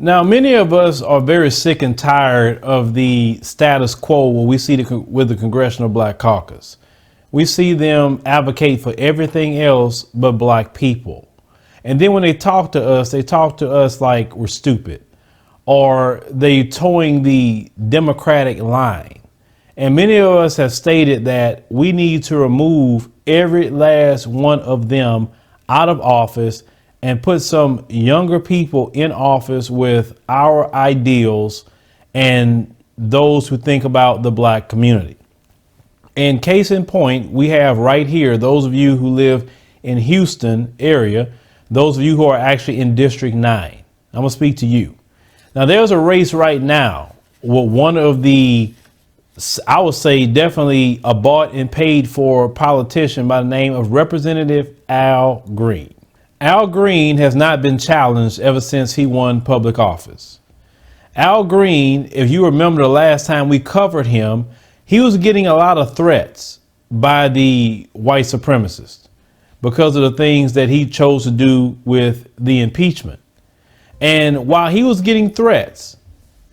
Now, many of us are very sick and tired of the status quo what we see with the Congressional Black Caucus. We see them advocate for everything else but black people. And then when they talk to us like we're stupid, or they towing the Democratic line. And many of us have stated that we need to remove every last one of them out of office and put some younger people in office with our ideals and those who think about the black community. And case in point, we have right here, those of you who live in Houston area, those of you who are actually in District 9. I'm going to speak to you. Now, there's a race right now with one of the, I would say, definitely a bought and paid for politician by the name of Representative Al Green. Al Green has not been challenged ever since he won public office. Al Green, if you remember the last time we covered him, he was getting a lot of threats by the white supremacists because of the things that he chose to do with the impeachment. And while he was getting threats,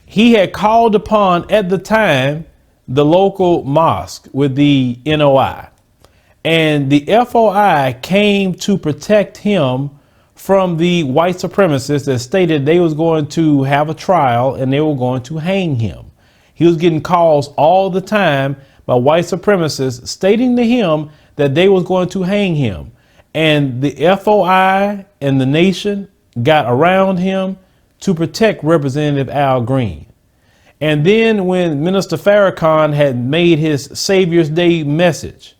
he had called upon at the time the local mosque with the NOI. And the FOI came to protect him from the white supremacists that stated they was going to have a trial and they were going to hang him. He was getting calls all the time by white supremacists stating to him that they was going to hang him. And the FOI and the nation got around him to protect Representative Al Green. And then when Minister Farrakhan had made his Savior's Day message,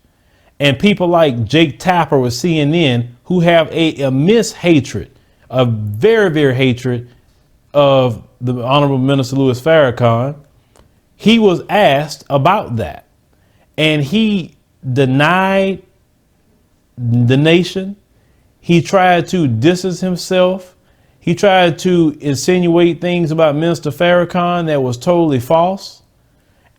and people like Jake Tapper with CNN, who have a immense hatred, a very, very hatred of the Honorable Minister Louis Farrakhan, he was asked about that. And he denied the nation. He tried to distance himself. He tried to insinuate things about Minister Farrakhan that was totally false.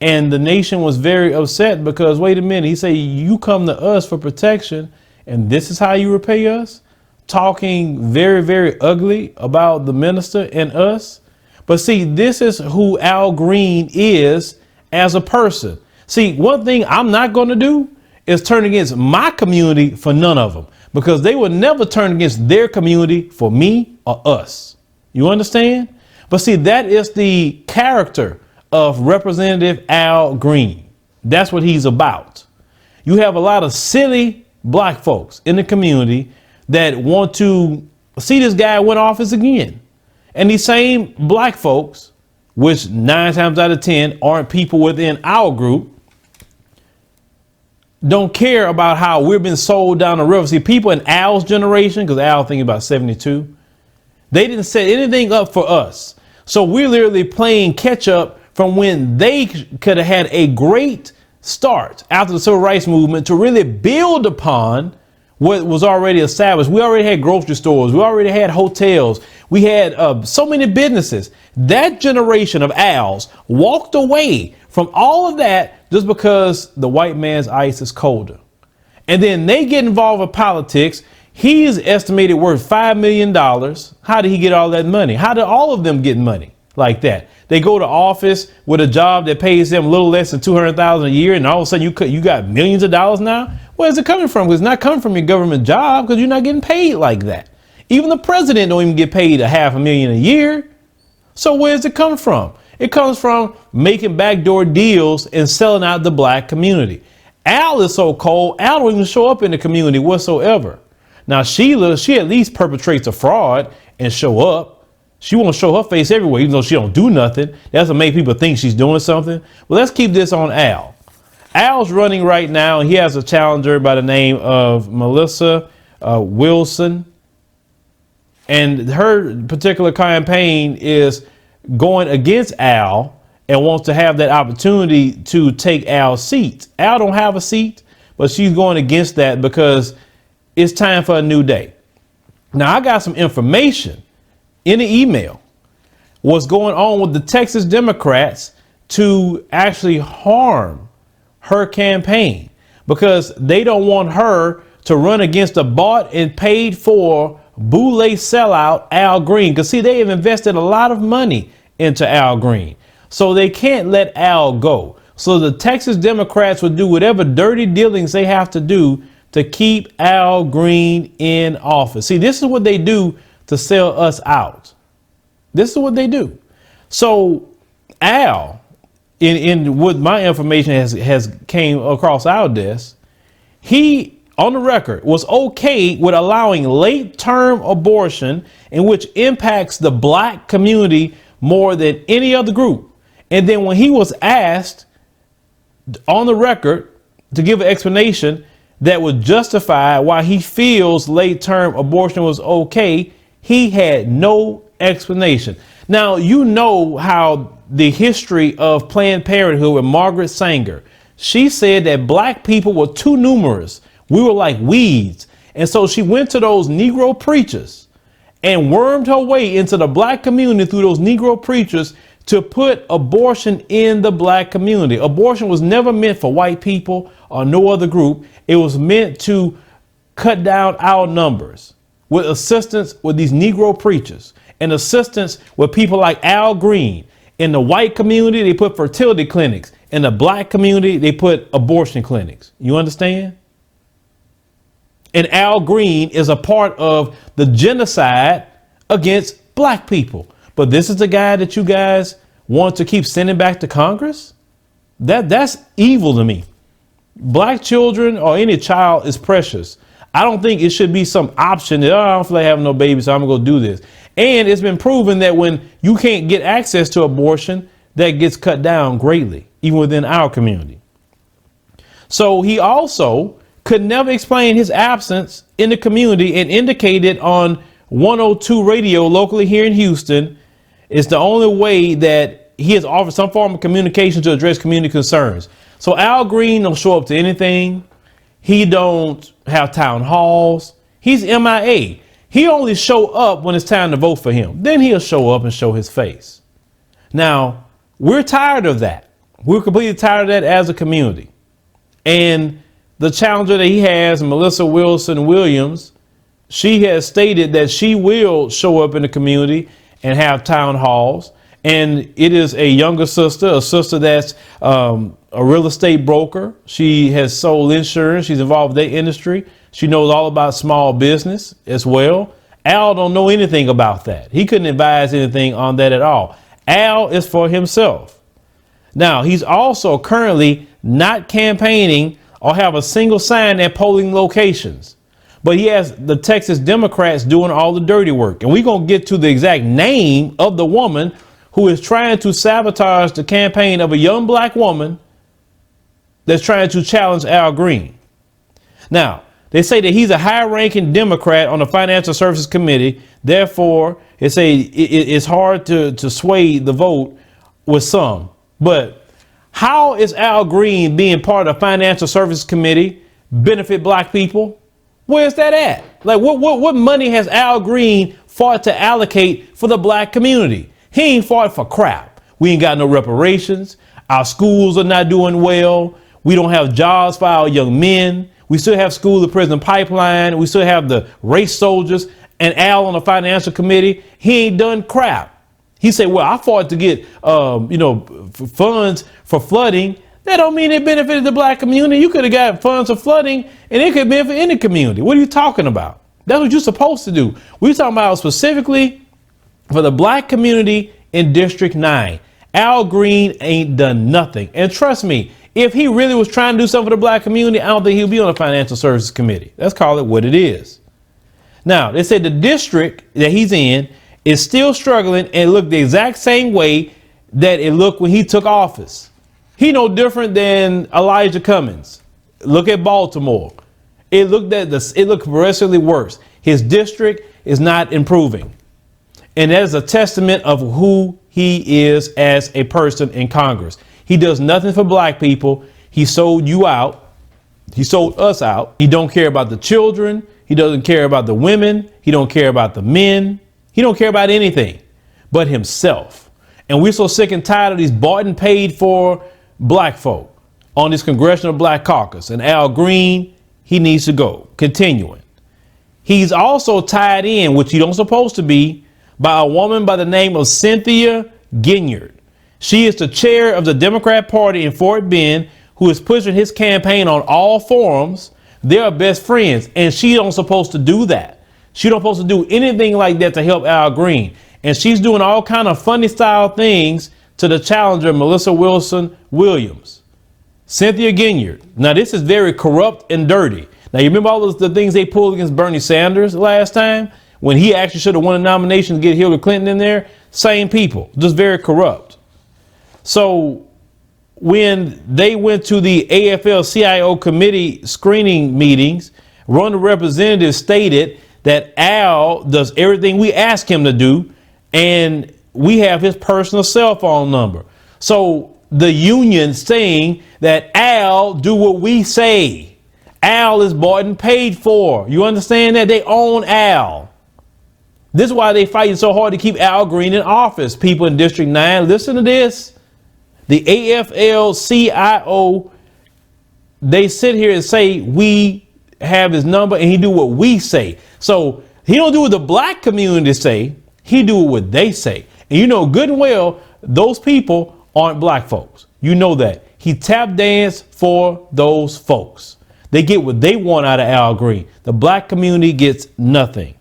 And the nation was very upset because, wait a minute, he said, you come to us for protection and this is how you repay us? Talking very, very ugly about the minister and us. But see, this is who Al Green is as a person. See, one thing I'm not going to do is turn against my community for none of them, because they would never turn against their community for me or us. You understand? But see, that is the character of Representative Al Green. That's what he's about. You have a lot of silly black folks in the community that want to see this guy win office again. And these same black folks, which 9 times out of 10 aren't people within our group, don't care about how we've been sold down the river. See, people in Al's generation, because Al thinking about 72, they didn't set anything up for us. So we're literally playing catch up from when they could have had a great start after the civil rights movement to really build upon what was already established. We already had grocery stores. We already had hotels. We had so many businesses. That generation of Al's walked away from all of that just because the white man's ice is colder. And then they get involved with politics. He is estimated worth $5 million. How did he get all that money? How did all of them get money like that? They go to office with a job that pays them a little less than $200,000 a year, and all of a sudden you got millions of dollars now. Where's it coming from? Because it's not coming from your government job, because you're not getting paid like that. Even the president don't even get paid $500,000 a year. So where's it come from? It comes from making backdoor deals and selling out the black community. Al is so cold, Al don't even show up in the community whatsoever. Now Sheila, she at least perpetrates a fraud and show up. She won't show her face everywhere, even though she don't do nothing. That's what make people think she's doing something. Well, let's keep this on Al. Al's running right now, and he has a challenger by the name of Melissa Wilson. And her particular campaign is going against Al and wants to have that opportunity to take Al's seat. Al don't have a seat, but she's going against that because it's time for a new day. Now, I got some information in the email what's going on with the Texas Democrats to actually harm her campaign because they don't want her to run against a bought and paid for boule sellout Al Green. Because see, they have invested a lot of money into Al Green. So they can't let Al go. So the Texas Democrats will do whatever dirty dealings they have to do to keep Al Green in office. See, this is what they do to sell us out. This is what they do. So Al, in what my information has came across our desk, he on the record was okay with allowing late term abortion, in which impacts the black community more than any other group. And then when he was asked on the record to give an explanation that would justify why he feels late term abortion was okay, he had no explanation. Now, you know how the history of Planned Parenthood with Margaret Sanger, she said that black people were too numerous. We were like weeds. And so she went to those Negro preachers and wormed her way into the black community through those Negro preachers to put abortion in the black community. Abortion was never meant for white people or no other group. It was meant to cut down our numbers with assistance with these Negro preachers and assistance with people like Al Green. In the white community, they put fertility clinics. In the black community, they put abortion clinics. You understand? And Al Green is a part of the genocide against black people. But this is the guy that you guys want to keep sending back to Congress? That's evil to me. Black children or any child is precious. I don't think it should be some option that, I don't feel like having no baby, so I'm going to go do this. And it's been proven that when you can't get access to abortion, that gets cut down greatly, even within our community. So he also could never explain his absence in the community and indicated on 102 radio locally here in Houston, it's the only way that he has offered some form of communication to address community concerns. So Al Green don't show up to anything. He don't have town halls. He's MIA. He only show up when it's time to vote for him. Then he'll show up and show his face. Now, we're tired of that. We're completely tired of that as a community. And the challenger that he has, Melissa Wilson Williams, she has stated that she will show up in the community and have town halls. And it is a younger sister, a sister that's a real estate broker. She has sold insurance. She's involved with that industry. She knows all about small business as well. Al don't know anything about that. He couldn't advise anything on that at all. Al is for himself. Now, he's also currently not campaigning or have a single sign at polling locations. But he has the Texas Democrats doing all the dirty work. And we're going to get to the exact name of the woman who is trying to sabotage the campaign of a young black woman that's trying to challenge Al Green. Now, they say that he's a high-ranking Democrat on the Financial Services Committee. Therefore, they say it's hard to sway the vote with some. But how is Al Green being part of the Financial Services Committee benefit black people? Where's that at? Like, what money has Al Green fought to allocate for the black community? He ain't fought for crap. We ain't got no reparations. Our schools are not doing well. We don't have jobs for our young men. We still have school to prison pipeline. We still have the race soldiers. And Al on the financial committee, he ain't done crap. He said, well, I fought to get, funds for flooding. That don't mean it benefited the black community. You could have got funds for flooding and it could benefit any community. What are you talking about? That's what you're supposed to do. We're talking about specifically for the black community in District 9. Al Green ain't done nothing. And trust me, if he really was trying to do something for the black community, I don't think he'll be on the Financial Services Committee. Let's call it what it is. Now, they said the district that he's in is still struggling and looked the exact same way that it looked when he took office. He no different than Elijah Cummings. Look at Baltimore. It looked progressively worse. His district is not improving. And that is a testament of who he is as a person in Congress. He does nothing for black people. He sold you out. He sold us out. He don't care about the children. He doesn't care about the women. He don't care about the men. He don't care about anything but himself. And we're so sick and tired of these bought and paid for black folk on this Congressional Black Caucus. And Al Green, he needs to go. Continuing. He's also tied in, which he don't supposed to be, by a woman by the name of Cynthia Ginyard. She is the chair of the Democrat Party in Fort Bend, who is pushing his campaign on all forums. They are best friends, and she don't supposed to do that. She don't supposed to do anything like that to help Al Green. And she's doing all kind of funny style things to the challenger, Melissa Wilson Williams. Cynthia Ginyard. Now, this is very corrupt and dirty. Now, you remember all the things they pulled against Bernie Sanders last time when he actually should have won a nomination to get Hillary Clinton in there? Same people, just very corrupt. So when they went to the AFL-CIO committee screening meetings, one of the representatives stated that Al does everything we ask him to do, and we have his personal cell phone number. So the union saying that Al do what we say. Al is bought and paid for. You understand that? They own Al. This is why they fighting so hard to keep Al Green in office. People in District 9, listen to this. The AFL-CIO, they sit here and say, we have his number, and he do what we say. So he don't do what the black community say. He do what they say. And you know good and well, those people aren't black folks. You know that. He tap dance for those folks. They get what they want out of Al Green. The black community gets nothing.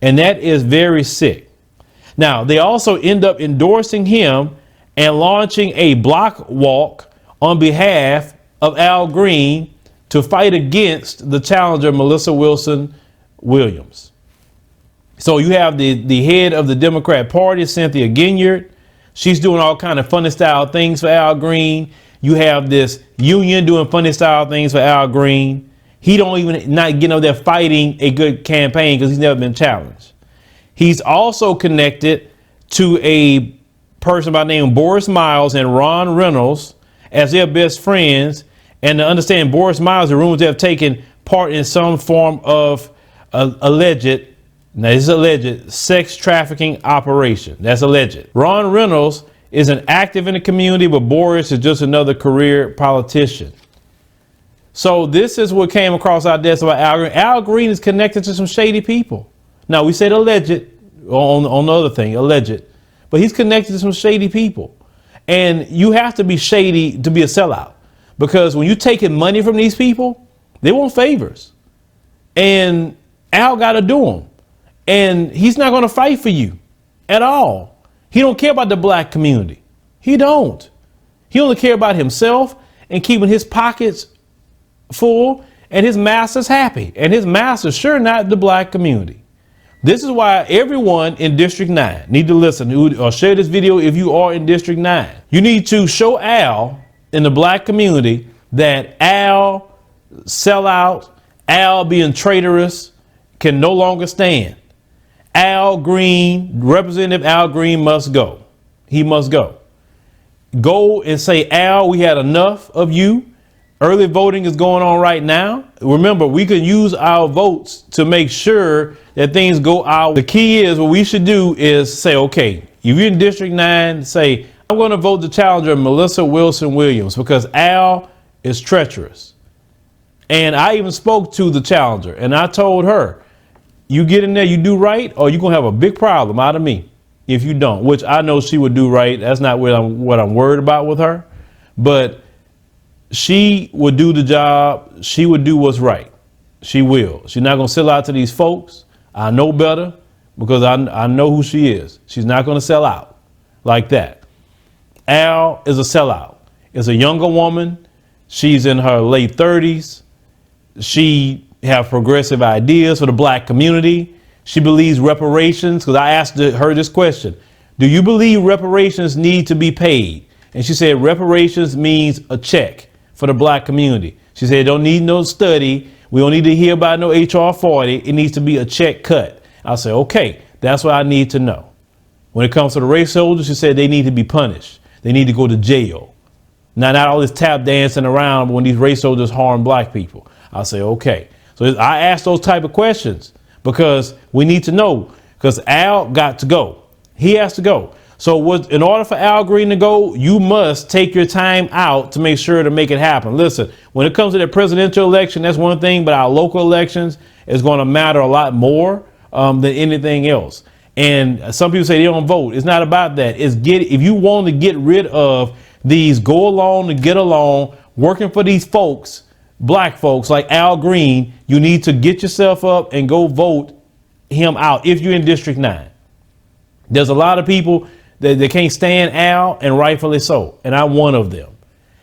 And that is very sick. Now, they also end up endorsing him and launching a block walk on behalf of Al Green to fight against the challenger, Melissa Wilson Williams. So you have the head of the Democrat Party, Cynthia Ginyard. She's doing all kind of funny style things for Al Green. You have this union doing funny style things for Al Green. He don't even not get up there fighting a good campaign because he's never been challenged. He's also connected to a person by the name of Boris Miles and Ron Reynolds as their best friends. And to understand Boris Miles, the rumors they have taken part in some form of alleged, now this is alleged, sex trafficking operation. That's alleged. Ron Reynolds is an active in the community, but Boris is just another career politician. So this is what came across our desk about Al Green. Al Green is connected to some shady people. Now, we said alleged on the other thing, alleged, but he's connected to some shady people. And you have to be shady to be a sellout, because when you're taking money from these people, they want favors. And Al got to do them. And he's not going to fight for you at all. He don't care about the black community. He don't. He only care about himself and keeping his pockets full and his masters happy. And his masters sure not the black community. This is why everyone in District 9 need to listen or share this video if you are in District 9. You need to show Al in the black community that Al sell out, Al being traitorous, can no longer stand. Al Green, Representative Al Green must go. He must go. Go and say, Al, we had enough of you. Early voting is going on right now. Remember, we can use our votes to make sure that things go out. The key is what we should do is say, okay, if you're in District 9, say, I'm going to vote the challenger, Melissa Wilson Williams, because Al is treacherous. And I even spoke to the challenger and I told her, you get in there, you do right, or you're going to have a big problem out of me if you don't, which I know she would do right. That's not what I'm worried about with her. But she would do the job. She would do what's right. She will. She's not going to sell out to these folks. I know better because I know who she is. She's not going to sell out like that. Al is a sellout. Is a younger woman. She's in her late 30s. She have progressive ideas for the black community. She believes reparations, because I asked her this question. Do you believe reparations need to be paid? And she said reparations means a check for the black community. She said don't need no study. We don't need to hear about no HR 40. It needs to be a check cut. I said, okay, that's what I need to know. When it comes to the race soldiers, she said they need to be punished. They need to go to jail. Now, not all this tap dancing around when these race soldiers harm black people. I say, okay. So I asked those type of questions because we need to know, because Al got to go. He has to go. So in order for Al Green to go, you must take your time out to make sure to make it happen. Listen, when it comes to the presidential election, that's one thing, but our local elections is going to matter a lot more than anything else. And some people say they don't vote. It's not about that. If you want to get rid of these go along to get along, working for these folks, black folks like Al Green, you need to get yourself up and go vote him out if you're in District 9. There's a lot of people that they can't stand Al, and rightfully so. And I'm one of them.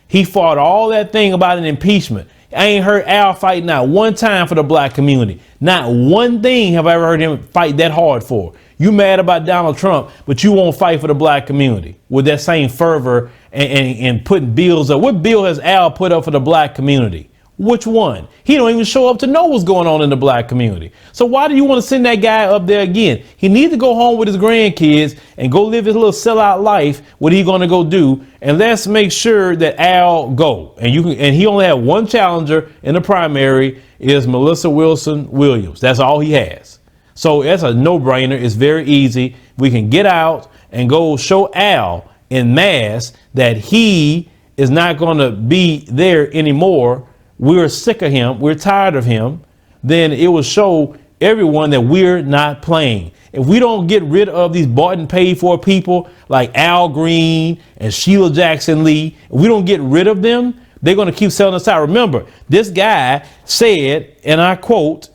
He fought all that thing about an impeachment. I ain't heard Al fight not one time for the black community. Not one thing have I ever heard him fight that hard for. You mad about Donald Trump, but you won't fight for the black community with that same fervor and putting bills up. What bill has Al put up for the black community? Which one? He don't even show up to know what's going on in the black community. So why do you want to send that guy up there again? He needs to go home with his grandkids and go live his little sellout life. What he going to go do? And let's make sure that Al go. And he only had one challenger in the primary is Melissa Wilson Williams. That's all he has. So that's a no-brainer. It's very easy. We can get out and go show Al en masse that he is not going to be there anymore. We're sick of him. We're tired of him. Then it will show everyone that we're not playing. If we don't get rid of these bought and paid for people like Al Green and Sheila Jackson Lee, if we don't get rid of them, they're going to keep selling us out. Remember, this guy said, and I quote,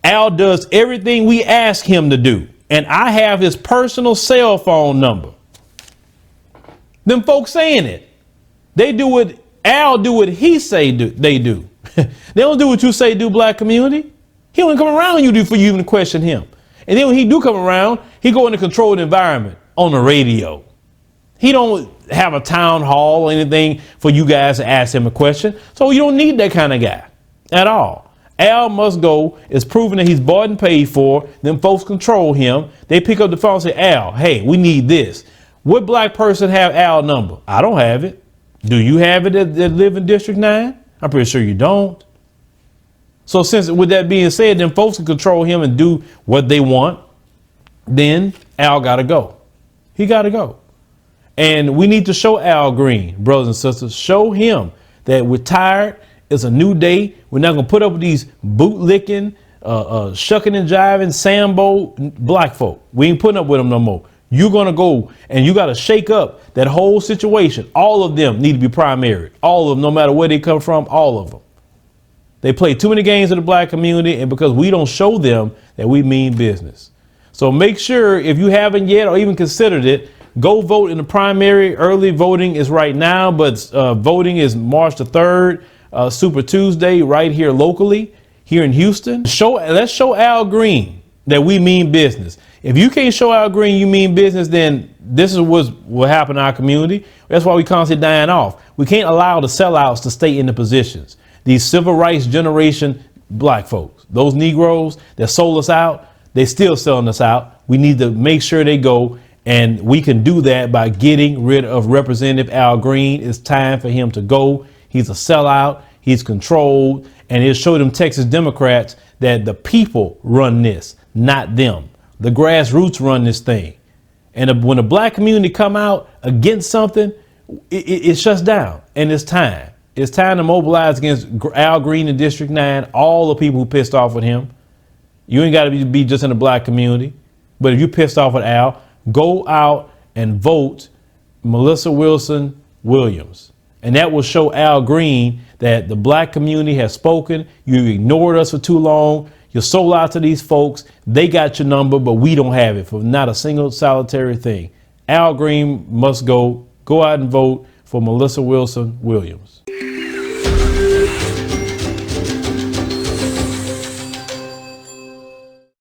Al does everything we ask him to do. And I have his personal cell phone number. Them folks saying it. They do it. Al do what he say they do. They don't do what you say do, black community. He don't come around you do for you even question him. And then when he do come around, he go in a controlled environment on the radio. He don't have a town hall or anything for you guys to ask him a question. So you don't need that kind of guy at all. Al must go. It's proven that he's bought and paid for. Then folks control him. They pick up the phone and say, Al, hey, we need this. What black person have Al number? I don't have it. Do you have it that live in District 9? I'm pretty sure you don't. So since with that being said, then folks can control him and do what they want. Then Al got to go. He got to go. And we need to show Al Green, brothers and sisters, show him that we're tired. It's a new day. We're not going to put up with these bootlicking, shucking and jiving, Sambo black folk. We ain't putting up with them no more. You're going to go and you got to shake up that whole situation. All of them need to be primary. All of them, no matter where they come from, all of them. They play too many games in the black community, and because we don't show them that we mean business. So make sure, if you haven't yet or even considered it, go vote in the primary. Early voting is right now, but voting is March the 3rd, Super Tuesday, right here locally, here in Houston. Let's show Al Green that we mean business. If you can't show Al Green you mean business, then this is what will happen in our community. That's why we constantly dying off. We can't allow the sellouts to stay in the positions. These civil rights generation black folks, those Negroes that sold us out, they still selling us out. We need to make sure they go, and we can do that by getting rid of Representative Al Green. It's time for him to go. He's a sellout. He's controlled, and it'll show them Texas Democrats that the people run this, not them. The grassroots run this thing. And when the black community come out against something, it shuts down, and it's time. It's time to mobilize against Al Green in District 9, all the people who pissed off with him. You ain't got to be just in the black community. But if you pissed off with Al, go out and vote Melissa Wilson Williams. And that will show Al Green that the black community has spoken. You ignored us for too long. You sold out to these folks. They got your number, but we don't have it for not a single solitary thing. Al Green must go. Go out and vote for Melissa Wilson Williams.